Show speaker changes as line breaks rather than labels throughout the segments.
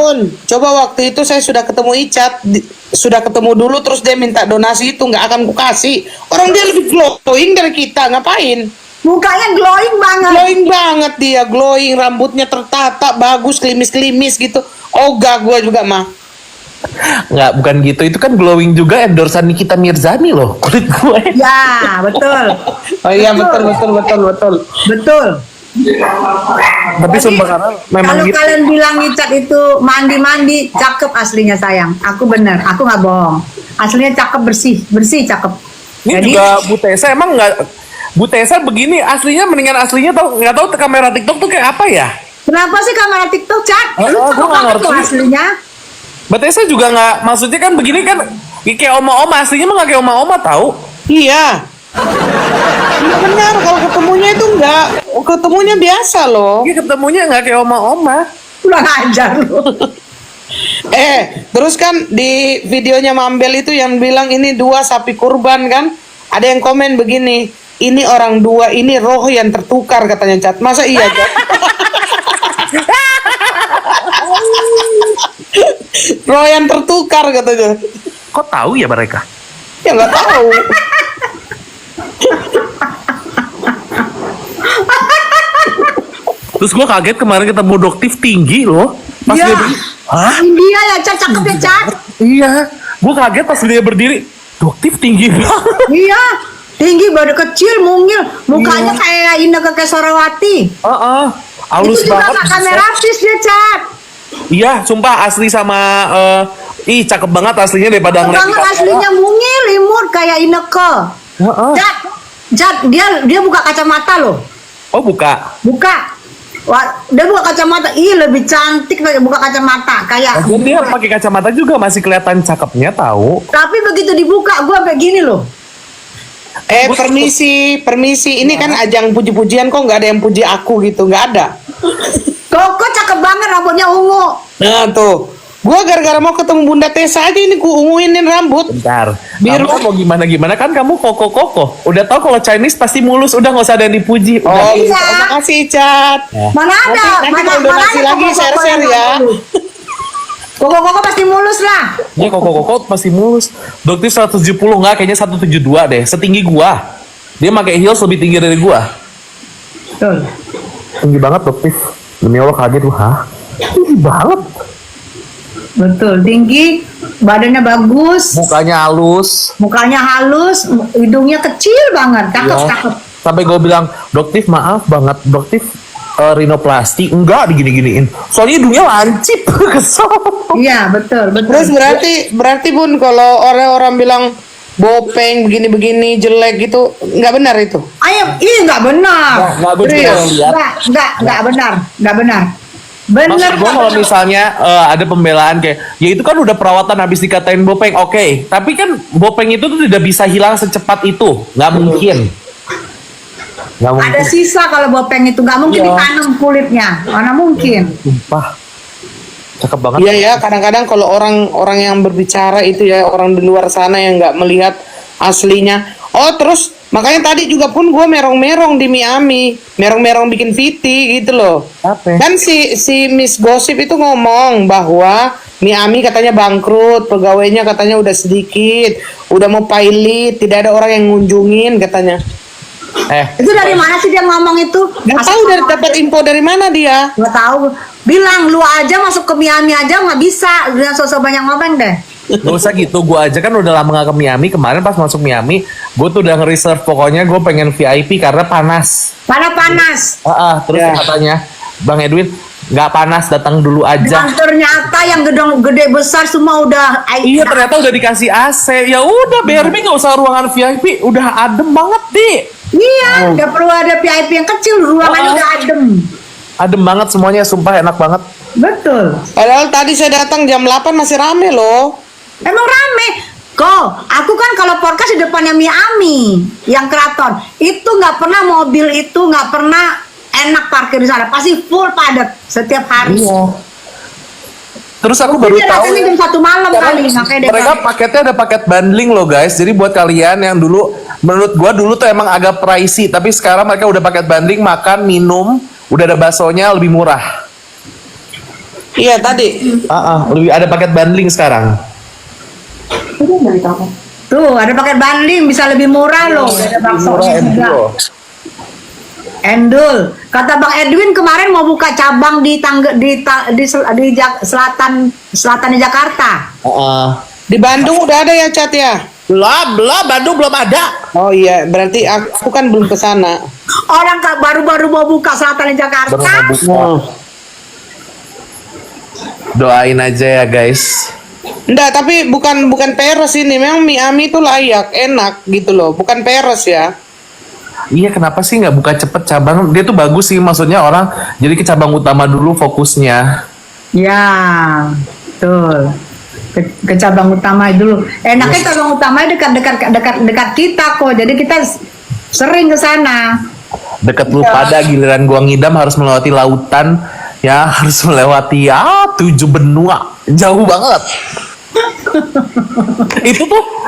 Bun, coba waktu itu saya sudah ketemu Icat, sudah ketemu dulu terus dia minta donasi itu nggak akan kukasih. Orang dia lebih glowing dari kita, ngapain?
Mukanya glowing banget.
Glowing banget dia, glowing, rambutnya tertata, bagus, klimis-klimis gitu. Ogah gue juga mah.
Nggak, bukan gitu. Itu kan glowing juga endorsan Nikita Mirzani loh kulit gue.
Ya, betul.
Oh iya betul.
Betul.
Tapi sumpah karena memang
Kalau
gitu.
kalian bilang Icat itu mandi-mandi, cakep aslinya sayang. Aku bener, aku nggak bohong. Aslinya cakep, bersih cakep.
Ini
Jadi,
juga Bu Tessa emang nggak. Bu Tessa begini aslinya mendingan aslinya tahu nggak tahu kamera TikTok tuh kayak apa ya?
kenapa sih kamera TikTok, Cat? Lu
Oh,
cakep
gua nggak
banget
ngerti.
tuh aslinya.
Bu Tessa juga nggak, maksudnya kan begini kan kayak oma-oma, aslinya mah nggak kayak oma-oma tahu.
Iya. Iya benar, kalau ketemunya itu enggak, ketemunya biasa loh.
Iya ketemunya nggak kayak oma-oma.
Kurang ajar lu.
Terus kan di videonya Mambel itu yang bilang ini 2 sapi kurban kan, ada yang komen begini, ini orang 2, ini roh yang tertukar katanya Cat. Masa iya Cat? Roh yang tertukar katanya.
Kok tahu ya mereka?
Ya nggak tahu.
Terus gue kaget kemarin ketemu Doktif tinggi loh. Pas
Iya.
dia berdiri, hah?
Dia ya, Cat, cakep ya, Cat.
Iya. Gue kaget pas dia berdiri. Doktif tinggi banget.
Iya, tinggi, badan kecil, mungil, mukanya kayak Inneke Koesherawati.
Halus
Itu juga
banget.
nggak kamerapis dia, Cat.
Iya, sumpah asli sama cakep banget aslinya daripada ngeliat di
Banget
kamera.
aslinya mungil, imut kayak Inneke. Cat, dia buka kacamata loh.
Oh buka.
Buka. Wah, dia buka kacamata. Ih, lebih cantik lagi buka kacamata. Kayak.
Dan dia pakai kacamata juga masih kelihatan cakepnya tahu.
Tapi begitu dibuka, gua kayak gini loh.
Permisi. Ini kan ajang puji-pujian, kok nggak ada yang puji aku gitu, nggak ada.
Koko cakep banget, rambutnya ungu.
Nah tuh, gua gara-gara mau ketemu Bunda Tessa aja ini ku unguinin rambut.
Bentar.
Biru.
Kamu mau gimana kan kamu koko. Udah tahu kalau Chinese pasti mulus, udah nggak usah ada yang dipuji.
Oh,
Udah.
Iya.
terima kasih Cat.
Mana ada?
Nanti kalau donasi
ada
lagi
koko-koko
share-share
yang
ya.
mulus. Koko-koko pasti mulus lah.
Iya koko pasti mulus. Dokter 170 nggak, kayaknya 172 deh. Setinggi gua. Dia pakai heels lebih tinggi dari gua.
Betul.
Tinggi banget dokter. Demi Allah kaget tuh, hah? Tinggi banget.
Betul, tinggi, badannya bagus,
Mukanya halus.
mukanya halus, hidungnya kecil banget, cakep.
Sampai gue bilang, Doktif maaf banget, Doktif rinoplasti enggak digini-giniin. Soalnya hidungnya lancip, kesel.
Iya, betul.
Terus berarti Bun, kalau orang-orang bilang bopeng begini-begini jelek gitu, nggak benar itu?
Ayo, nggak benar.
Nggak, gue juga
Serius?
lihat.
Nggak benar. Bener.
Maksud gue kalau misalnya ada pembelaan kayak, ya itu kan udah perawatan habis dikatain bopeng, oke. Tapi kan bopeng itu tuh tidak bisa hilang secepat itu, nggak mungkin. Nggak mungkin.
Ada sisa kalau bopeng itu nggak mungkin
Iya.
ditanam kulitnya, mana mungkin.
Sumpah. Cakep banget.
Iya ya, kadang-kadang kalau orang yang berbicara itu ya orang di luar sana yang nggak melihat aslinya. Oh terus makanya tadi juga pun gue merong-merong di Miami, merong-merong bikin VT gitu loh.
Apa?
Kan si Miss Gossip itu ngomong bahwa Miami katanya bangkrut, pegawainya katanya udah sedikit, udah mau pilot, tidak ada orang yang ngunjungin katanya.
Itu dari mana sih dia ngomong itu?
Nggak tahu dapat info dari mana dia.
Nggak tahu. Bilang lu aja masuk ke Miami aja nggak bisa. Jangan sosok banyak ngomong deh.
Gak usah gitu, gue aja kan udah lama gak ke Miami. Kemarin pas masuk Miami, gue tuh udah nge-reserve, pokoknya gue pengen VIP karena panas.
Panas.
Terus
Ya.
katanya, Bang Edwin, nggak panas, datang dulu
Dan
aja.
ternyata yang gedung gede besar semua udah
Iya, ternyata udah dikasih AC. Ya udah, BRB nggak usah ruangan VIP, udah adem banget di.
Iya, nggak perlu ada VIP yang kecil, ruangannya udah adem.
Adem banget semuanya, sumpah enak banget.
Betul.
Padahal tadi saya datang jam 8 masih rame loh.
Emang rame. Kok, aku kan kalau podcast di depannya Miami, yang keraton, itu nggak pernah mobil itu nggak pernah enak parkir di sana, pasti full padat setiap hari.
Terus aku baru
Dia
tahu
datangnya jam 1 malam
sekarang
kali, makanya dia
mereka
pakai.
paketnya ada paket bundling loh guys. Jadi buat kalian yang dulu, menurut gua dulu tuh emang agak pricey, tapi sekarang mereka udah paket bundling, makan, minum, udah ada baksonya lebih murah.
Iya tadi.
Lebih ada paket bundling sekarang.
Tuh, ada paket bundling bisa lebih murah loh. Ada bakso
Murah,
juga.
Endul.
Endul. Kata Bang Edwin kemarin mau buka cabang di selatan di Jakarta.
Di Bandung udah ada ya Cat ya?
Belum, Bandung belum ada.
Oh iya, berarti aku kan belum ke sana.
Orang baru-baru mau buka selatan di Jakarta.
Oh.
Doain aja ya guys.
Enggak, tapi bukan peres ini. Memang mie Ami itu layak, enak gitu loh. Bukan peres ya.
Iya, kenapa sih nggak buka cepet cabang? Dia tuh bagus sih, maksudnya orang jadi ke cabang utama dulu fokusnya.
Ya, betul. Ke cabang utama dulu. Enaknya cabang utama dekat kita kok. Jadi kita sering ke sana.
Deket lu pada, giliran gua ngidam harus melewati lautan, ya harus melewati 7 benua, jauh banget.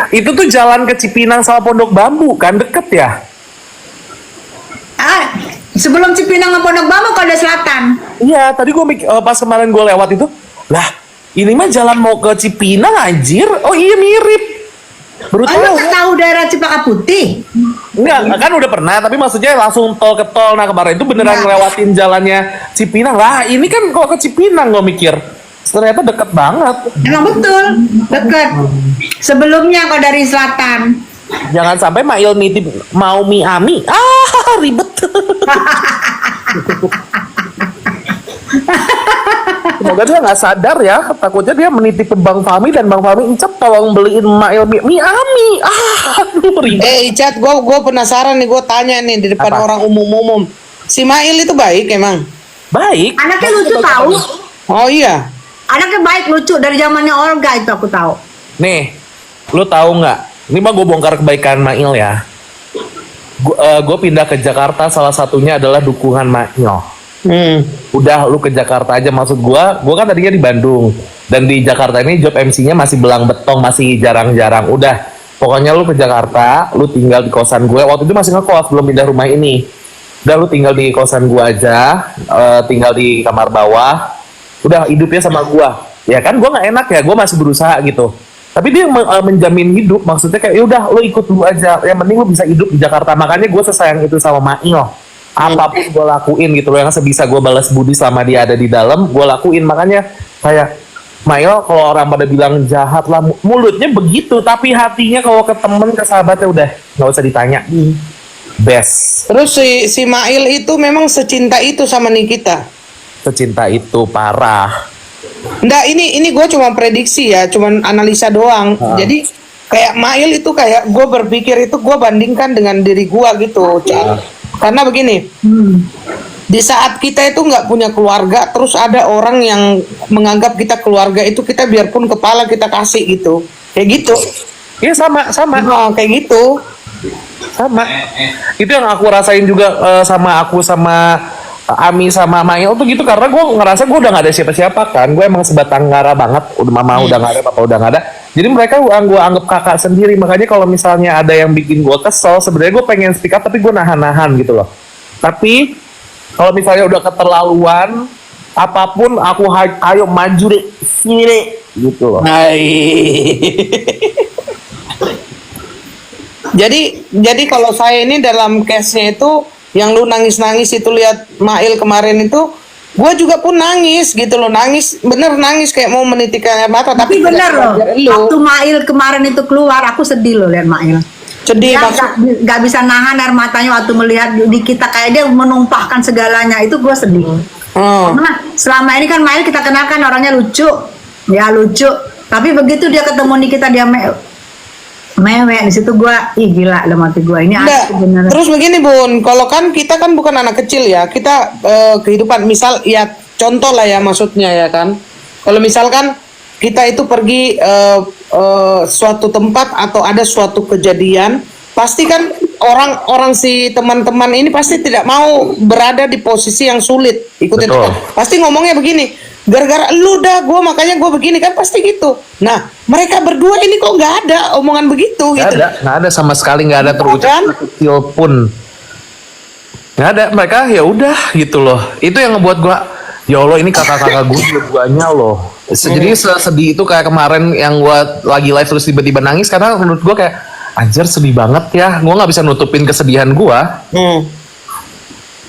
itu tuh jalan ke Cipinang sama Pondok Bambu kan, deket ya?
Sebelum Cipinang ke Pondok Bambu kalau ada selatan.
Iya, tadi pas kemarin gue lewat itu, lah ini mah jalan mau ke Cipinang anjir. Oh iya mirip. Baru
Lu nggak tahu daerah Cempaka Putih?
Enggak, kan udah pernah, tapi maksudnya langsung tol ke tol. Nah kemarin itu beneran ngelewatin jalannya Cipinang. Lah ini kan kok ke Cipinang gue mikir. Ternyata deket banget.
Emang betul, dekat. Sebelumnya kalau dari selatan.
Jangan sampai Mail nitip mau mie Ami. Ribet. Semoga dia nggak sadar ya. Takutnya dia menitip ke Bang Fahmi dan Bang Fahmi Icap tolong beliin Mail mie Ami. Aduh ribet.
Cat, gue penasaran nih, gue tanya nih di depan
Apa?
orang umum. Si Mail itu baik emang?
Baik.
Anaknya lucu tahu.
Oh iya.
Anaknya baik lucu dari zamannya Olga itu aku tahu.
Nih, lu tahu nggak? Ini mah gue bongkar kebaikan Mail ya. Gue pindah ke Jakarta, salah satunya adalah dukungan Mail. Udah lu ke Jakarta aja, maksud gue kan tadinya di Bandung, dan di Jakarta ini job MC-nya masih belang betong, masih jarang-jarang. Udah, pokoknya lu ke Jakarta, lu tinggal di kosan gue. Waktu itu masih ngekos, belum pindah rumah ini. Udah lu tinggal di kosan gue aja, tinggal di kamar bawah. Udah hidupnya sama gue. Ya kan gue nggak enak ya, gue masih berusaha gitu. Tapi dia menjamin hidup, maksudnya kayak yaudah lu ikut dulu aja, yang penting lu bisa hidup di Jakarta. Makanya gue sesayang itu sama Mail. Apapun gue lakuin gitu loh, yang sebisa gue balas budi selama dia ada di dalam, gue lakuin. Makanya kayak Mail, kalau orang pada bilang jahat lah, mulutnya begitu, tapi hatinya kalau ke temen, ke sahabatnya udah nggak usah ditanya. Best.
Terus si Mail itu memang secinta itu sama Nikita.
Secinta itu parah.
Nggak, ini gue cuma prediksi ya, cuman analisa doang. Jadi kayak Mail itu kayak gue berpikir itu gue bandingkan dengan diri gue gitu, Cak. Karena begini, di saat kita itu nggak punya keluarga, terus ada orang yang menganggap kita keluarga itu, kita biarpun kepala kita kasih gitu, kayak gitu.
Iya sama.
Nah, kayak gitu.
Sama. Itu yang aku rasain juga sama aku sama Ami sama Mail tuh gitu, karena gue ngerasa gue udah gak ada siapa-siapa kan. Gue emang sebatang kara banget. Udah mama udah gak ada, papa udah gak ada. Jadi mereka gue anggap kakak sendiri. Makanya kalau misalnya ada yang bikin gue kesel, sebenarnya gue pengen speak up tapi gue nahan-nahan gitu loh. Tapi kalau misalnya udah keterlaluan, apapun aku ayo maju deh, sini deh, gitu loh.
Jadi kalau saya ini dalam case-nya itu, yang lu nangis-nangis itu lihat Mail kemarin itu, gue juga pun nangis gitu loh, bener nangis kayak mau menitikkan air mata.
Tapi
tidak
bener loh,
sewajar lu.
waktu Mail kemarin itu keluar, aku sedih loh lihat Mail.
Sedih
Dia
maksud.
gak bisa nahan air matanya waktu melihat di kita, kayak dia menumpahkan segalanya. Itu gue sedih. Karena selama ini kan Mail kita kenal kan orangnya lucu, ya lucu. Tapi begitu dia ketemu Nikita, dia mewek di situ, gua gila dalam hati gua ini asli bener.
Terus begini Bun, kalau kan kita kan bukan anak kecil ya, kita kehidupan misal ya contoh lah ya, maksudnya ya kan, kalau misalkan kita itu pergi suatu tempat atau ada suatu kejadian, pasti kan orang si teman-teman ini pasti tidak mau berada di posisi yang sulit, ikutin
Betul.
pasti ngomongnya begini, gara-gara lu dah makanya gue begini kan, pasti gitu. Nah mereka berdua ini kok nggak ada omongan begitu gitu.
Nggak ada sama sekali, nggak ada terucap
Kan?
kecil pun. Nggak ada, mereka ya udah gitu loh. Itu yang ngebuat gua Ya Allah, ini kakak-kakak gue dua-duanya loh. Jadi sedih itu kayak kemarin yang gue lagi live terus tiba-tiba nangis karena menurut gue kayak anjir sedih banget ya. Gue nggak bisa nutupin kesedihan gue.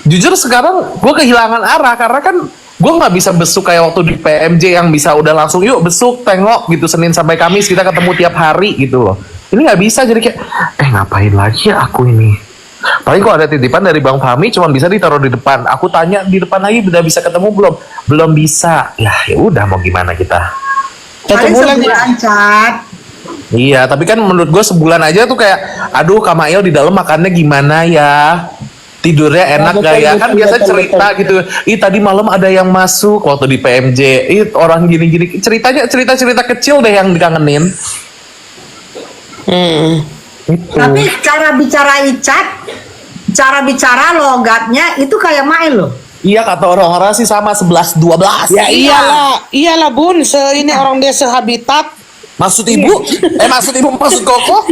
Jujur sekarang gue kehilangan arah karena kan gue nggak bisa besuk kayak waktu di PMJ yang bisa udah langsung yuk besuk tengok gitu Senin sampai Kamis kita ketemu tiap hari gitu loh. Ini nggak bisa jadi kayak ngapain lagi ya aku ini. Paling kalau ada titipan dari Bang Fahmi cuma bisa ditaruh di depan. Aku tanya di depan lagi udah bisa ketemu belum? Belum bisa. Ya udah mau gimana kita.
Paling sebulan, Cat.
Iya, tapi kan menurut gue sebulan aja tuh kayak aduh Kamail di dalam makannya gimana ya? Tidurnya enak gak ya? Kan biasa cerita gitu. Ih tadi malam ada yang masuk waktu di PMJ. Ih orang gini-gini. Ceritanya cerita-cerita kecil deh yang dikangenin. Itu.
Tapi cara bicara Icat, cara bicara logatnya itu kayak Mail loh.
Iya kata orang-orang sih sama 11-12.
Ya iyalah Bun, ini orang dia sehabitat.
Maksud ibu? Maksud koko?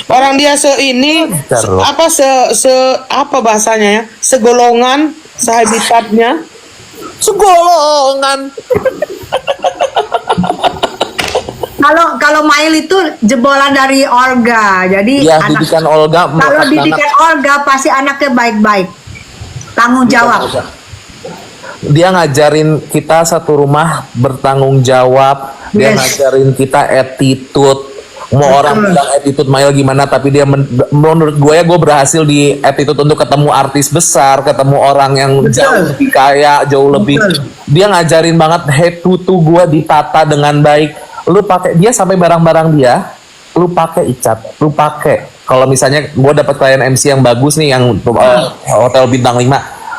Orang dia apa bahasanya ya? Segolongan, sehabitatnya.
Segolongan.
Kalau Mail itu jebolan dari Olga, jadi
Ya,
anak,
didikan Olga.
kalau didikan Olga pasti anaknya baik-baik, tanggung jawab.
Dia ngajarin kita satu rumah bertanggung jawab. Dia
Yes.
ngajarin kita attitude. Mau orang bilang attitude Mail gimana, tapi dia menurut gue ya gue berhasil di attitude untuk ketemu artis besar, ketemu orang yang jauh lebih kaya, jauh lebih. Dia ngajarin banget head to gue ditata dengan baik. Lu pakai dia sampai barang-barang dia, lu pakai Icat, lu pakai. Kalau misalnya gue dapat klien MC yang bagus nih, yang hotel bintang 5,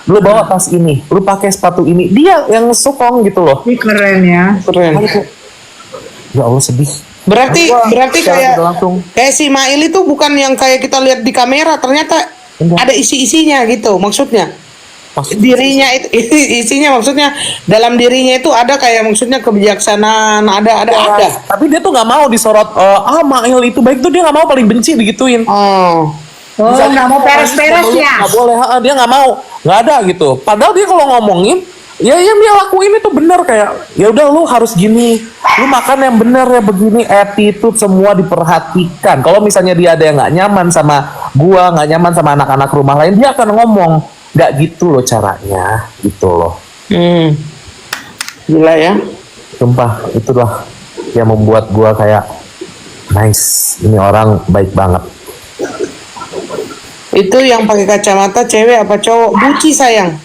lu bawa tas ini, lu pakai sepatu ini, dia yang sokong gitu loh.
Ini keren ya.
Keren.
Ya Allah sedih.
Berarti kayak
langsung.
kayak si Mail itu bukan yang kayak kita lihat di kamera, ternyata ada isi-isinya gitu maksudnya. Dirinya itu isinya maksudnya dalam dirinya itu ada kayak maksudnya kebijaksanaan, ada.
Tapi dia tuh nggak mau disorot. Mail itu baik tuh dia nggak mau, paling benci digituin.
Oh, nggak mau peres-peres ya?
Nggak boleh, dia nggak mau, nggak ada gitu. Padahal dia kalau ngomongin, ya yang dia lakuin itu bener kayak, ya udah lu harus gini, lu makan yang bener ya begini, attitude semua diperhatikan. Kalau misalnya dia ada yang nggak nyaman sama gua, nggak nyaman sama anak-anak rumah lain, dia akan ngomong, nggak gitu loh caranya, gitu loh.
Gila ya.
Sumpah, itulah yang membuat gua kayak nice, ini orang baik banget.
Itu yang pakai kacamata cewek apa cowok? Buci sayang.